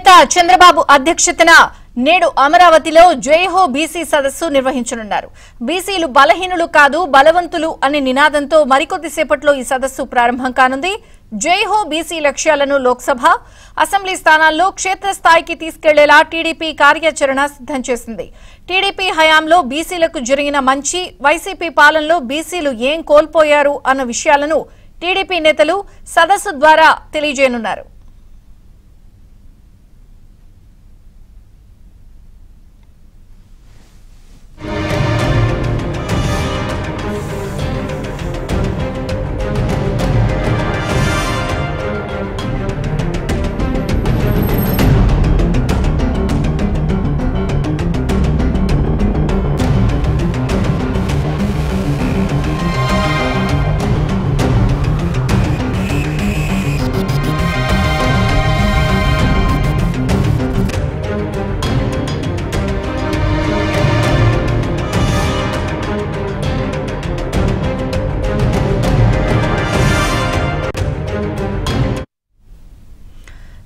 అధినేత చంద్రబాబు అధ్యక్షతన నేడు అమరావతిలో జైహో బీసీ సదస్సు నిర్వహించనున్నారు. బీసీలు బలహీనులు కాదు బలవంతులు అనే నినాదంతో మరికొద్దిసేపట్లో ఈ సదస్సు ప్రారంభం కానుంది. జైహో బీసీ లక్ష్యాలను లోక్సభ, అసెంబ్లీ స్థానాల్లో క్షేత్రస్థాయికి తీసుకెళ్లేలా టీడీపీ కార్యాచరణ సిద్ధం చేసింది. టీడీపీ హయాంలో బీసీలకు జరిగిన మంచి, వైసీపీ పాలనలో బీసీలు ఏం కోల్పోయారు అన్న విషయాలను టీడీపీ నేతలు సదస్సు ద్వారా తెలియజేయనున్నారు.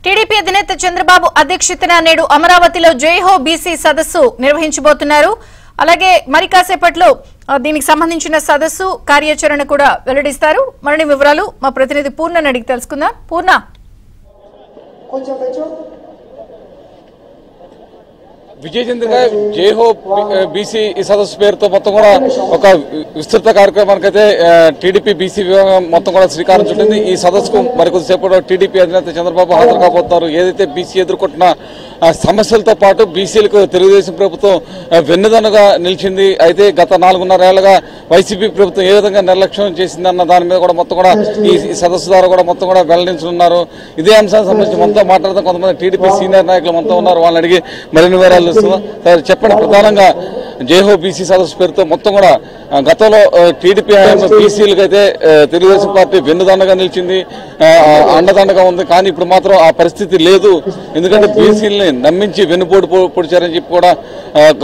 టీడీపీ అధినేత చంద్రబాబు అధ్యక్షతన నేడు అమరావతిలో జైహో బీసీ సదస్సు నిర్వహించబోతున్నారు. అలాగే మరి కాసేపట్లో దీనికి సంబంధించిన సదస్సు కార్యాచరణ కూడా వెల్లడిస్తారు. మరిన్ని వివరాలు మా ప్రతినిధి పూర్ణని అడిగి తెలుసుకుందాం. పూర్ణ, విజయచంద్రగా జైహో బీసీ ఈ సదస్సు పేరుతో మొత్తం కూడా ఒక విస్తృత కార్యక్రమానికైతే టీడీపీ బీసీ విభాగం మొత్తం కూడా శ్రీకారం చుట్టింది. ఈ సదస్సుకు మరికొద్దిసేపు టీడీపీ అధినేత చంద్రబాబు హాజరు కాబోతున్నారు. ఏదైతే బీసీ ఎదుర్కొంటున్న సమస్యలతో పాటు బీసీలకు తెలుగుదేశం ప్రభుత్వం వెన్నుదన్నుగా నిలిచింది. అయితే గత 4.5 ఏళ్లుగా వైసీపీ ప్రభుత్వం ఏ విధంగా నిర్లక్ష్యం చేసిందన్న దాని మీద కూడా మొత్తం కూడా ఈ సదస్సు ద్వారా కూడా మొత్తం కూడా వెల్లడించనున్నారు. ఇదే అంశానికి సంబంధించి మనతో మాట్లాడతాం కొంతమంది టీడీపీ సీనియర్ నాయకులు మనతో ఉన్నారు. వాళ్ళని అడిగి మరిన్ని వివరాలు చెప్పండి. ప్రధానంగా జైహో బీసీ సదస్సు పేరుతో మొత్తం కూడా గతంలో టీడీపీ బీసీలకు అయితే తెలుగుదేశం పార్టీ వెన్నుదండగా నిలిచింది, అండదండగా ఉంది. కానీ ఇప్పుడు మాత్రం ఆ పరిస్థితి లేదు. ఎందుకంటే బీసీలని నమ్మించి వెన్నుపోటు పొడిచారని చెప్పి కూడా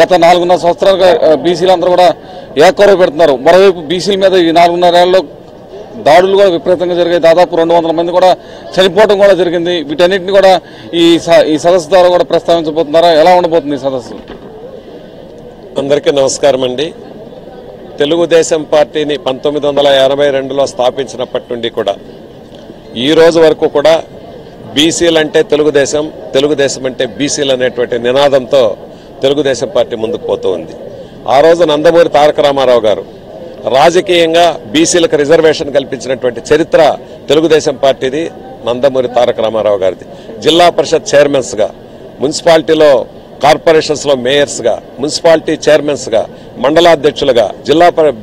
గత 4.5 సంవత్సరాలుగా బీసీలందరూ కూడా ఏకరవ పెడుతున్నారు. మరోవైపు బీసీల మీద ఈ 4.5 ఏళ్లలో దాడులు కూడా విపరీతంగా జరిగాయి. దాదాపు 200 మంది కూడా చనిపోవడం కూడా జరిగింది. వీటన్నిటిని కూడా ఈ సదస్సు ద్వారా కూడా ప్రస్తావించబోతున్నారా? ఎలా ఉండబోతుంది ఈ సదస్సు? అందరికీ నమస్కారం అండి. తెలుగుదేశం పార్టీని 1982లో స్థాపించినప్పటి నుండి కూడా ఈ రోజు వరకు కూడా బీసీలు అంటే తెలుగుదేశం, తెలుగుదేశం అంటే బీసీలు అనేటువంటి నినాదంతో తెలుగుదేశం పార్టీ ముందుకు పోతూ ఉంది. ఆ రోజు నందమూరి తారక రామారావు గారు రాజకీయంగా బీసీలకు రిజర్వేషన్ కల్పించినటువంటి చరిత్ర తెలుగుదేశం పార్టీది, నందమూరి తారక రామారావు గారిది. జిల్లా పరిషత్ చైర్మన్స్గా, మున్సిపాలిటీలో కార్పొరేషన్స్లో మేయర్స్గా, మున్సిపాలిటీ చైర్మన్స్గా, మండలాధ్యక్షులుగా,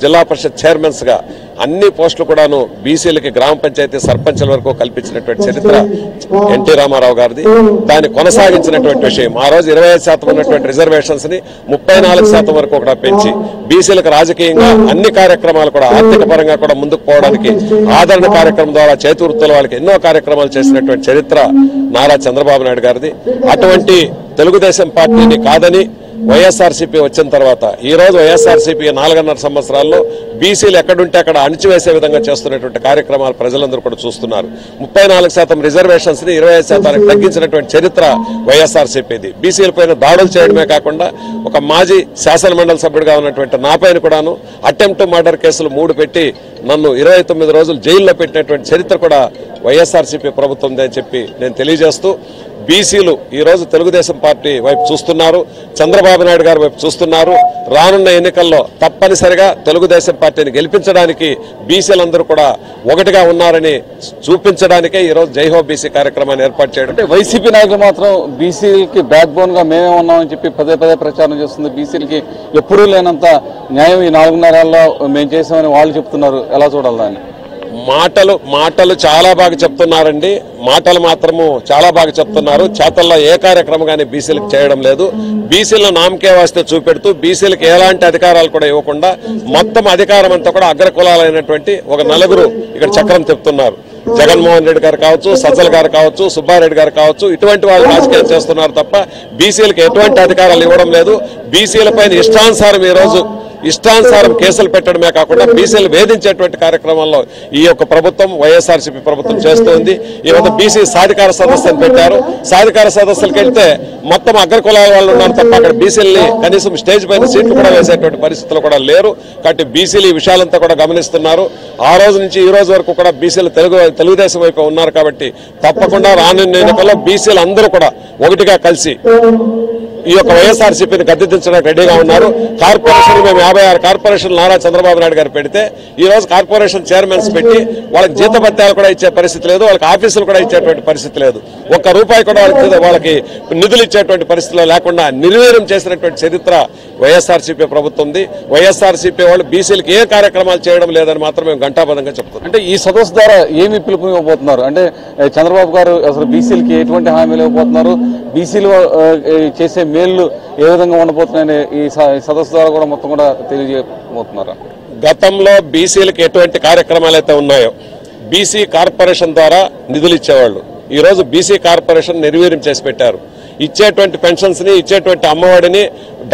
జిల్లా పరిషత్ చైర్మన్స్గా అన్ని పోస్టులు కూడాను బీసీలకి గ్రామ పంచాయతీ సర్పంచ్ల వరకు కల్పించినటువంటి చరిత్ర ఎన్టీ రామారావు గారిది. దాన్ని కొనసాగించినటువంటి విషయం. ఆ రోజు 25% ఉన్నటువంటి రిజర్వేషన్స్ ని 34% వరకు కూడా పెంచి బీసీలకు రాజకీయంగా అన్ని కార్యక్రమాలు కూడా ఆర్థిక పరంగా కూడా ముందుకు పోవడానికి ఆదరణ కార్యక్రమం ద్వారా చేతి వృత్తుల వాళ్ళకి ఎన్నో కార్యక్రమాలు చేసినటువంటి చరిత్ర నారా చంద్రబాబు నాయుడు గారిది. అటువంటి తెలుగుదేశం పార్టీని కాదని వైఎస్ఆర్సీపీ వచ్చిన తర్వాత ఈ రోజు వైఎస్ఆర్సీపీ 4.5 సంవత్సరాల్లో బీసీలు ఎక్కడుంటే అక్కడ అణిచివేసే విధంగా చేస్తున్నటువంటి కార్యక్రమాలు ప్రజలందరూ కూడా చూస్తున్నారు. 34% రిజర్వేషన్స్ ని 25% తగ్గించినటువంటి చరిత్ర వైఎస్ఆర్సీపీది. బీసీల పైన దాడులు చేయడమే కాకుండా ఒక మాజీ శాసన మండలి సభ్యుడిగా ఉన్నటువంటి నా పైన కూడాను అటెంప్ట్ మర్డర్ కేసులు 3 పెట్టి నన్ను 29 రోజులు జైల్లో పెట్టినటువంటి చరిత్ర కూడా వైఎస్ఆర్సీపీ ప్రభుత్వం అని చెప్పి నేను తెలియజేస్తూ, బీసీలు ఈ రోజు తెలుగుదేశం పార్టీ వైపు చూస్తున్నారు, చంద్రబాబు నాయుడు గారి వైపు చూస్తున్నారు. రానున్న ఎన్నికల్లో తప్పనిసరిగా తెలుగుదేశం పార్టీని గెలిపించడానికి బీసీలందరూ కూడా ఒకటిగా ఉన్నారని చూపించడానికే ఈ రోజు జైహో బీసీ కార్యక్రమాన్ని ఏర్పాటు చేయడం. అంటే వైసీపీ నాయకులు మాత్రం బీసీలకి బ్యాక్ బోన్ గా మేమే ఉన్నామని చెప్పి పదే ప్రచారం చేస్తుంది. బీసీలకి ఎప్పుడూ లేనంత న్యాయం ఈ 4.5 ఏళ్లలో మేము చేసామని వాళ్ళు చెప్తున్నారు. ఎలా చూడాలి దాన్ని? మాటలు చాలా బాగా చెప్తున్నారండి. మాటలు మాత్రము చాలా బాగా చెప్తున్నారు. చేతల్లో ఏ కార్యక్రమం కానీ బీసీలకు చేయడం లేదు. బీసీలను నామకే వాస్తే చూపెడుతూ బీసీలకు ఎలాంటి అధికారాలు కూడా ఇవ్వకుండా మొత్తం అధికారం అంతా కూడా అగ్రకులాలైనటువంటి ఒక 4 ఇక్కడ చక్రం చెప్తున్నారు. జగన్మోహన్ రెడ్డి గారు కావచ్చు, సజ్జల గారు కావచ్చు, సుబ్బారెడ్డి గారు కావచ్చు, ఇటువంటి వాళ్ళు రాజకీయం చేస్తున్నారు తప్ప బీసీలకు ఎటువంటి అధికారాలు ఇవ్వడం లేదు. బీసీల పైన ఇష్టానుసారం ఈ రోజు ఇష్టానుసారం కేసులు పెట్టడమే కాకుండా బీసీలు వేధించేటువంటి కార్యక్రమాల్లో ఈ యొక్క ప్రభుత్వం వైఎస్ఆర్సీపీ ప్రభుత్వం చేస్తోంది. ఈ వద్ద బీసీ సాధికార సదస్సులు పెట్టారు. సాధికార సదస్సులకు వెళ్తే మొత్తం అగ్రకులాల వాళ్ళు ఉన్నారు తప్ప అక్కడ బీసీలని కనీసం స్టేజ్ పైన సీట్లు కూడా వేసేటువంటి పరిస్థితులు కూడా లేరు. కాబట్టి బీసీలు ఈ విషయాలంతా కూడా గమనిస్తున్నారు. ఆ రోజు నుంచి ఈ రోజు వరకు కూడా బీసీలు తెలుగుదేశం వైపు ఉన్నారు. కాబట్టి తప్పకుండా రానున్న ఎన్నికల్లో బీసీలు అందరూ కూడా ఒకటిగా కలిసి ఈ యొక్క వైఎస్ఆర్సీపీని గద్దెదించడానికి రెడీగా ఉన్నారు. కార్పొరేషన్ మేము 56 కార్పొరేషన్లు నారా చంద్రబాబు నాయుడు గారు పెడితే ఈ రోజు కార్పొరేషన్ చైర్మన్స్ పెట్టి వాళ్ళకి జీతభత్యాలు కూడా ఇచ్చే పరిస్థితి లేదు, వాళ్ళకి ఆఫీసులు కూడా ఇచ్చేటువంటి పరిస్థితి లేదు, ఒక్క రూపాయి కూడా వాళ్ళకి నిధులు ఇచ్చేటువంటి పరిస్థితిలో లేకుండా నిర్వీర్యం చేసినటువంటి చరిత్ర వైఎస్ఆర్సీపీ ప్రభుత్వంది. వైఎస్ఆర్సీపీ వాళ్ళు బీసీలకు ఏ కార్యక్రమాలు చేయడం లేదని మాత్రం మేము ఘంటాబద్ధంగా చెప్తున్నాం. అంటే ఈ సదస్సు ద్వారా ఏమి పిలుపు ఇవ్వబోతున్నారు? అంటే చంద్రబాబు గారు అసలు బీసీలకి ఎటువంటి హామీలు ఇవ్వబోతున్నారు? బీసీలు చేసే మేళ్లు ఏ విధంగా ఉండబోతున్నాయని ఈ సదస్సు ద్వారా కూడా మొత్తం కూడా తెలియజేయబోతున్నారా? గతంలో బీసీలకు ఎటువంటి కార్యక్రమాలు అయితే ఉన్నాయో బీసీ కార్పొరేషన్ ద్వారా నిధులు ఇచ్చేవాళ్ళు. ఈ రోజు బీసీ కార్పొరేషన్ నిర్వీర్యం చేసి పెట్టారు. ఇచ్చేటువంటి పెన్షన్స్ ని ఇచ్చేటువంటి అమ్మఒడిని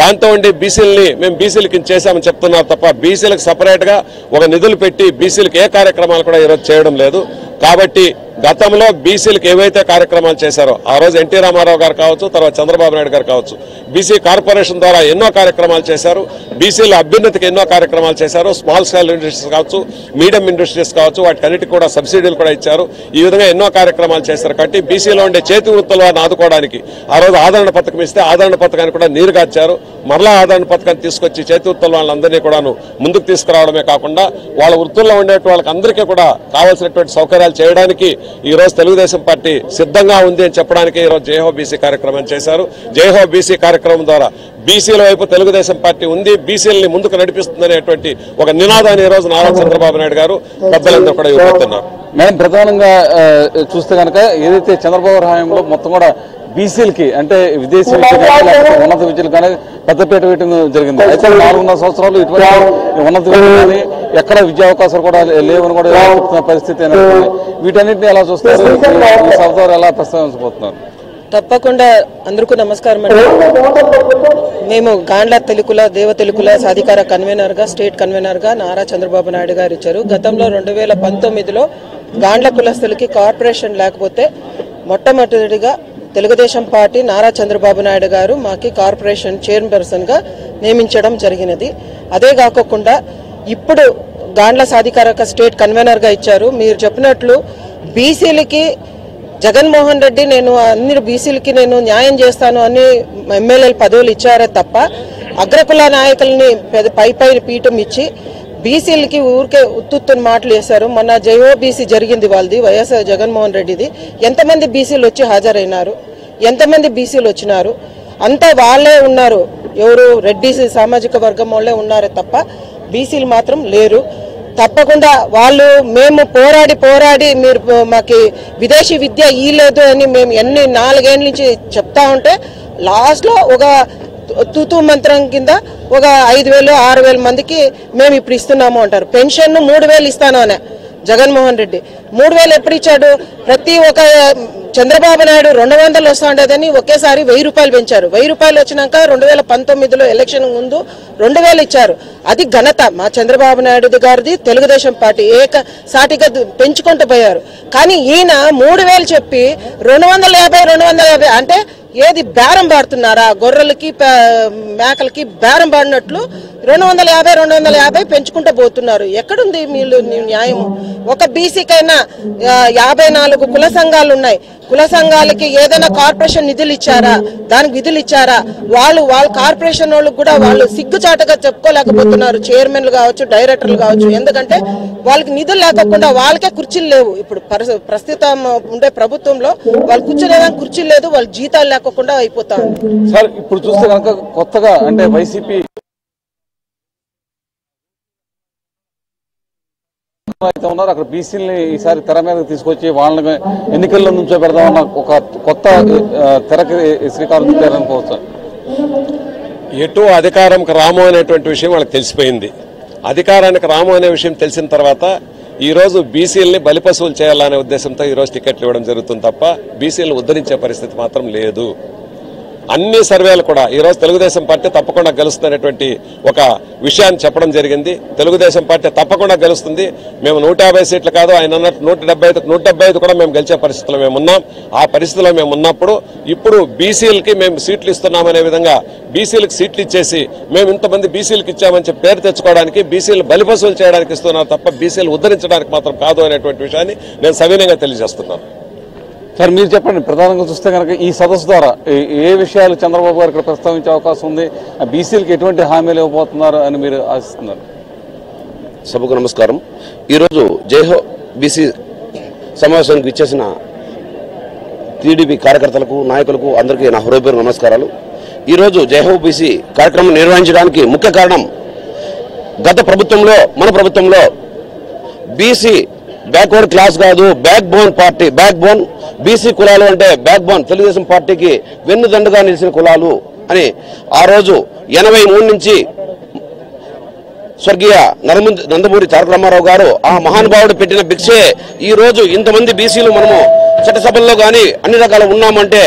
దాంతో ఉండి బీసీలని మేము బీసీలకి చేశామని చెప్తున్నారు తప్ప బీసీలకు సపరేట్ గా ఒక నిధులు పెట్టి బీసీలకు ఏ కార్యక్రమాలు కూడా ఈరోజు చేయడం లేదు. కాబట్టి గతంలో బీసీలకు ఏవైతే కార్యక్రమాలు చేశారో ఆ రోజు ఎన్టీ రామారావు గారు కావచ్చు, తర్వాత చంద్రబాబు నాయుడు గారు కావచ్చు, బీసీ కార్పొరేషన్ ద్వారా ఎన్నో కార్యక్రమాలు చేశారు. బీసీల అభ్యున్నతికి ఎన్నో కార్యక్రమాలు చేశారు. స్మాల్ స్కేల్ ఇండస్ట్రీస్ కావచ్చు, మీడియం ఇండస్ట్రీస్ కావచ్చు, వాటికన్నిటికీ కూడా సబ్సిడీలు కూడా ఇచ్చారు. ఈ విధంగా ఎన్నో కార్యక్రమాలు చేశారు. కాబట్టి బీసీలో ఉండే చేతి వృత్తులను ఆదుకోవడానికి ఆ రోజు ఆదరణ పథకం ఇస్తే ఆదరణ పథకాన్ని కూడా నీరుగార్చారు. మరలా ఆదరణ పథకాన్ని తీసుకొచ్చి చేతి వృత్తుల వాళ్ళందరినీ కూడాను ముందుకు తీసుకురావడమే కాకుండా వాళ్ళ వృత్తుల్లో ఉండే వాళ్ళకందరికీ కూడా కావాల్సినటువంటి సౌకర్యాలు చేయడానికి ఈ రోజు తెలుగుదేశం పార్టీ సిద్ధంగా ఉంది అని చెప్పడానికి ఈ రోజు జైహో బీసీ కార్యక్రమం చేశారు. జైహో బీసీ కార్యక్రమం ద్వారా బీసీల వైపు తెలుగుదేశం పార్టీ ఉంది, బీసీలని ముందుకు నడిపిస్తుందనేటువంటి ఒక నినాదాన్ని ఈ రోజు నారా చంద్రబాబు నాయుడు గారు పెద్దలందరూ కూడా ఇవ్వబోతున్నారు. మేము ప్రధానంగా చూస్తే కనుక ఏదైతే చంద్రబాబు హయాంలో మొత్తం కూడా బీసీలకి అంటే విదేశీ విద్య ఉన్నత విద్యలు కానీ పెద్దపీట వేయడం జరిగింది. అయితే 4.5 సంవత్సరాలు ఇటువంటి ఉన్నత విద్య కానీ ఎక్కడ విద్యా అవకాశాలు కూడా లేవని కూడా చెప్తున్న పరిస్థితి. వీటన్నిటిని ఎలా చూస్తారు? సభ ఎలా ప్రస్తావించబోతున్నారు? తప్పకుండా అందరికీ నమస్కారం అండి. మేము గాండ్ల తెలుగుల దేవ తెలుగుల సాధికార కన్వీనర్ గా స్టేట్ కన్వీనర్ గా నారా చంద్రబాబు నాయుడు గారు ఇచ్చారు. గతంలో 2019లో గాండ్ల కులస్తులకి కార్పొరేషన్ లేకపోతే మొట్టమొదటిగా తెలుగుదేశం పార్టీ నారా చంద్రబాబు నాయుడు గారు మాకి కార్పొరేషన్ చైర్పర్సన్ గా నియమించడం జరిగినది. అదే కాకుండా ఇప్పుడు గాండ్ల సాధికారక స్టేట్ కన్వీనర్ గా ఇచ్చారు. మీరు చెప్పినట్లు బీసీలకి జగన్మోహన్ రెడ్డి నేను అన్ని బీసీలకి నేను న్యాయం చేస్తాను అని ఎమ్మెల్యేలు పదవులు ఇచ్చారే తప్ప అగ్రకుల నాయకుల్ని పై పీఠం ఇచ్చి బీసీలకి ఊరికే ఉత్తుత్తుని మాటలు వేశారు. మొన్న జైఓ బీసీ జరిగింది వాళ్ళది వైఎస్ఆర్ జగన్మోహన్ రెడ్డిది. ఎంతమంది బీసీలు వచ్చి హాజరైనారు? ఎంతమంది బీసీలు వచ్చినారు? అంతా వాళ్ళే ఉన్నారు. ఎవరు రెడ్డి సామాజిక వర్గం వాళ్ళే ఉన్నారే తప్ప బీసీలు మాత్రం లేరు. తప్పకుండా వాళ్ళు మేము పోరాడి మీరు మాకు విదేశీ విద్య ఇయ్యలేదు అని మేము 4 ఏళ్ళ నుంచి చెప్తా ఉంటే లాస్ట్ లో ఒక తూతూ మంత్రం కింద ఒక 5,000 6,000 మందికి మేము ఇప్పుడు ఇస్తున్నాము అంటారు. పెన్షన్ 3,000 ఇస్తాను అనే జగన్మోహన్ రెడ్డి 3,000 ఎప్పుడు ఇచ్చాడు? ప్రతి ఒక చంద్రబాబు నాయుడు 200 వస్తా ఉండేదని ఒకేసారి 1,000 రూపాయలు పెంచారు. 1,000 రూపాయలు వచ్చినాక 2019లో ఎలక్షన్ ముందు 2,000 ఇచ్చారు. అది ఘనత మా చంద్రబాబు నాయుడు గారిది. తెలుగుదేశం పార్టీ సాటిగా పెంచుకుంటూ పోయారు. కానీ ఈయన 3,000 చెప్పి 250 అంటే ఏది బేరం పాడుతున్నారా? గొర్రెలకి మేకలకి బేరం పాడినట్లు 250 పెంచుకుంటూ పోతున్నారు. ఎక్కడుంది మీరు న్యాయం? ఒక బీసీకైనా 54 కుల సంఘాలు ఉన్నాయి. కుల సంఘాలకి ఏదైనా కార్పొరేషన్ నిధులు ఇచ్చారా? దానికి విధులు ఇచ్చారా? వాళ్ళ కార్పొరేషన్ వాళ్ళకి కూడా వాళ్ళు సిగ్గుచాటుగా చెప్పుకోలేకపోతున్నారు. చైర్మన్లు కావచ్చు, డైరెక్టర్లు కావచ్చు. ఎందుకంటే వాళ్ళకి నిధులు లేకుండా వాళ్ళకే కుర్చీలు లేవు. ఇప్పుడు ప్రస్తుతం ఉండే ప్రభుత్వంలో వాళ్ళు కూర్చోలేదని కుర్చీలు లేదు, వాళ్ళ జీతాలు లేకుండా అయిపోతారు. సార్ ఇప్పుడు చూస్తే కనుక కొత్తగా అంటే వైసీపీ అయితే ఉన్నారు, అక్కడ బీసీలని ఈసారి తెర మీదకి తీసుకొచ్చి వాళ్ళని ఎన్నికల్లో నుంచో పెడదామన్న ఒక కొత్త తెరకి శ్రీకారం చుట్టారనుకోవచ్చు. ఎటు అధికారంకి రాము అనేటువంటి విషయం వాళ్ళకి తెలిసిపోయింది. అధికారానికి రాము అనే విషయం తెలిసిన తర్వాత ఈ రోజు బీసీలని బలిపశువులు చేయాలనే ఉద్దేశంతో ఈ రోజు టికెట్లు ఇవ్వడం జరుగుతుంది తప్ప బీసీలను ఉద్ధరించే పరిస్థితి మాత్రం లేదు. అన్ని సర్వేలు కూడా ఈరోజు తెలుగుదేశం పార్టీ తప్పకుండా గెలుస్తున్నటువంటి ఒక విషయాన్ని చెప్పడం జరిగింది. తెలుగుదేశం పార్టీ తప్పకుండా గెలుస్తుంది. మేము 150 సీట్లు కాదు, ఆయన అన్నట్టు 175 కూడా మేము గెలిచే పరిస్థితుల్లో మేము ఉన్నాం. ఆ పరిస్థితిలో మేము ఉన్నప్పుడు ఇప్పుడు బీసీలకి మేము సీట్లు ఇస్తున్నామనే విధంగా బీసీలకు సీట్లు ఇచ్చేసి మేము ఇంతమంది బీసీలకు ఇచ్చామని చెప్పి పేరు తెచ్చుకోవడానికి, బీసీలు బలిపశువులు చేయడానికి ఇస్తున్నారు తప్ప బీసీలు ఉద్ధరించడానికి మాత్రం కాదు అనేటువంటి విషయాన్ని నేను సవినయంగా తెలియజేస్తున్నాను. సార్ మీరు చెప్పండి, ప్రధానంగా చూస్తే కనుక ఈ సదస్సు ద్వారా ఏ విషయాలు చంద్రబాబు గారు ఇక్కడ ప్రస్తావించే అవకాశం ఉంది, బీసీలకు ఎటువంటి హామీలు ఇవ్వబోతున్నారు అని మీరు ఆశిస్తున్నారు? సభకు నమస్కారం. ఈరోజు జైహో బీసీ సమావేశానికి ఇచ్చేసిన టీడీపీ కార్యకర్తలకు, నాయకులకు అందరికీ నా హృదయపూర్వక నమస్కారాలు. ఈరోజు జైహో బీసీ కార్యక్రమం నిర్వహించడానికి ముఖ్య కారణం గత ప్రభుత్వంలో, మన ప్రభుత్వంలో బీసీ బ్యాక్వర్డ్ క్లాస్ కాదు, back bone party, back bone BC కులాలు అంటే బ్యాక్ బోన్ తెలుగుదేశం పార్టీకి వెన్నుదండుగా నిలిచిన కులాలు అని ఆ రోజు 83 నుంచి స్వర్గీయ నందమూరి తారక రామారావు గారు ఆ మహానుభావుడు పెట్టిన భిక్షే ఈ రోజు ఇంతమంది బీసీలు మనము చట్టసభల్లో గాని అన్ని రకాల ఉన్నామంటే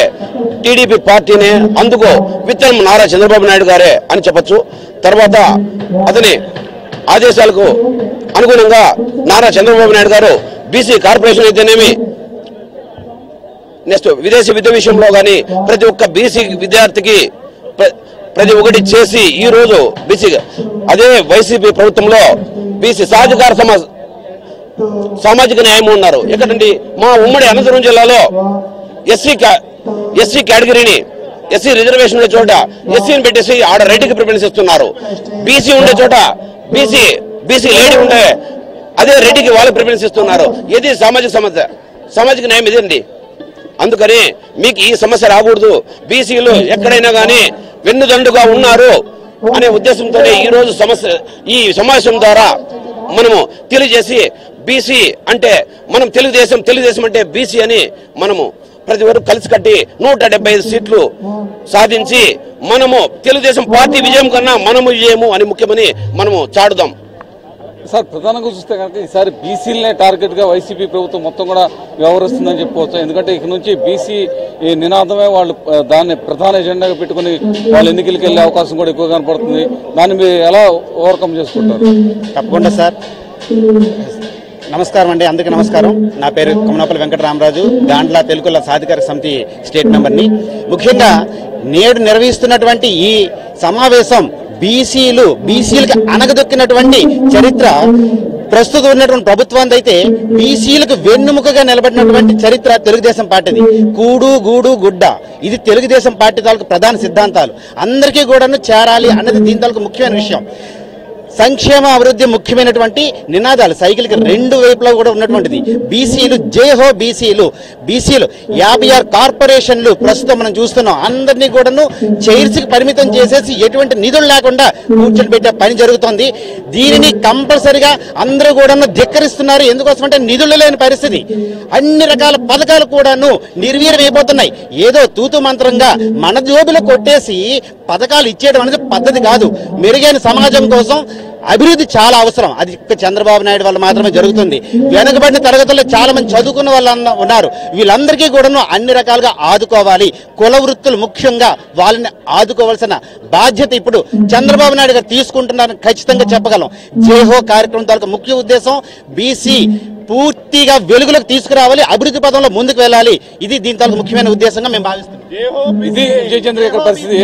టీడీపీ పార్టీనే, అందుకు విత్తనం నారా చంద్రబాబు నాయుడు గారే అని చెప్పొచ్చు. తర్వాత అతని ఆదేశాలకు అనుగుణంగా నారా చంద్రబాబు నాయుడు గారు బీసీ కార్పొరేషన్ అయితేనేమి, నెక్స్ట్ విదేశీ విద్య విషయంలో కానీ ప్రతి ఒక్క బీసీ విద్యార్థికి ప్రతి ఒక్కటి చేసి ఈ రోజు బీసీ, అదే వైసీపీ ప్రభుత్వంలో బీసీ సామాజిక న్యాయం ఉన్నారు. ఎక్కడండి మా ఉమ్మడి అనంతపురం జిల్లాలో ఎస్సీ కేటగిరీని, ఎస్సీ రిజర్వేషన్ ఉండే చోట ఎస్సీని పెట్టేసి ఆడ రెడ్డికి ప్రిఫరెన్స్ ఇస్తున్నారు. బీసీ ఉండే చోట బీసీ లేడీ ఉండే అదే రెడ్డికి వాళ్ళు ప్రిఫరెన్స్ ఇస్తున్నారు. ఇది సామాజిక న్యాయం ఇదండి. అందుకని మీకు ఈ సమస్య రాకూడదు, బీసీలు ఎక్కడైనా కానీ వెన్నుదండుగా ఉన్నారు అనే ఉద్దేశంతో ఈ సమావేశం ద్వారా మనము తెలియజేసి బీసీ అంటే మనం తెలుగుదేశం అంటే బీసీ అని మనము ప్రతి ఒక్కరు కలిసి కట్టి 175 సీట్లు సాధించి మనము తెలుగుదేశం పార్టీ విజయం కన్నా మనము విజయము అని ముఖ్యమని మనము చాటుదాం. సార్ ప్రధానంగా చూస్తే కనుక ఈసారి బీసీలనే టార్గెట్ గా వైసీపీ ప్రభుత్వం మొత్తం కూడా వ్యవహరిస్తుందని చెప్పుకోవచ్చు. ఎందుకంటే ఇక నుంచి బీసీ నినాదమే వాళ్ళు దాన్ని ప్రధాన ఎజెండాగా పెట్టుకుని వాళ్ళు ఎన్నికలకు వెళ్లే అవకాశం కూడా ఎక్కువ కనపడుతుంది. దాన్ని మీరు ఎలా ఓవర్కమ్ చేసుకుంటారు? తప్పకుండా సార్. నమస్కారం అండి, అందరికీ నమస్కారం. నా పేరు కొమనాపల్లి వెంకటరామరాజు, గాండ్ల తెలుగుల సాధికార సమితి స్టేట్ మెంబర్ని. ముఖ్యంగా నేడు నిర్వహిస్తున్నటువంటి ఈ సమావేశం బీసీలకు అనగదొక్కినటువంటి చరిత్ర ప్రస్తుతం ఉన్నటువంటి ప్రభుత్వానికి అయితే బీసీలకు వెన్నుముకగా నిలబడినటువంటి చరిత్ర తెలుగుదేశం పార్టీది. కూడు గూడు గుడ్డ ఇది తెలుగుదేశం పార్టీ తాలూకు ప్రధాన సిద్ధాంతాలు. అందరికీ కూడా చేరాలి అన్నది దీని తాలూకు ముఖ్యమైన విషయం. సంక్షేమ అభివృద్ధి ముఖ్యమైనటువంటి నినాదాలు సైకిల్కి రెండు వైపులా కూడా ఉన్నటువంటిది. బీసీలు జైహో బీసీలు 56 కార్పొరేషన్లు ప్రస్తుతం మనం చూస్తున్నాం. అందరినీ కూడాను చైర్స్కి పరిమితం చేసేసి ఎటువంటి నిధులు లేకుండా కూర్చొని పెట్టే పని జరుగుతోంది. దీనిని కంపల్సరిగా అందరూ కూడాను ధిక్కరిస్తున్నారు. ఎందుకోసం అంటే నిధులు లేని పరిస్థితి. అన్ని రకాల పథకాలు కూడాను నిర్వీర్యమైపోతున్నాయి. ఏదో తూతు మంత్రంగా మన జోబులు కొట్టేసి పథకాలు ఇచ్చేయడం అనేది పద్ధతి కాదు. మెరుగైన సమాజం కోసం అభివృద్ధి చాలా అవసరం. అది చంద్రబాబు నాయుడు వల్ల మాత్రమే జరుగుతుంది. వెనుకబడిన తరగతుల్లో చాలా మంది చదువుకున్న వాళ్ళు ఉన్నారు. వీళ్ళందరికీ కూడా అన్ని రకాలుగా ఆదుకోవాలి. కుల వృత్తులు ముఖ్యంగా వాళ్ళని ఆదుకోవాల్సిన బాధ్యత ఇప్పుడు చంద్రబాబు నాయుడు గారు తీసుకుంటున్నారని ఖచ్చితంగా చెప్పగలం. జైహో కార్యక్రమం తాలూకు ముఖ్య ఉద్దేశం బీసీ పూర్తిగా వెలుగులకు తీసుకురావాలి, అభివృద్ధి పదంలో ముందుకు వెళ్ళాలి. ఇది దీని తాలూకు ముఖ్యమైన ఉద్దేశంగా మేము భావిస్తున్నాం. ఇది విజయచంద్ర పరిస్థితి.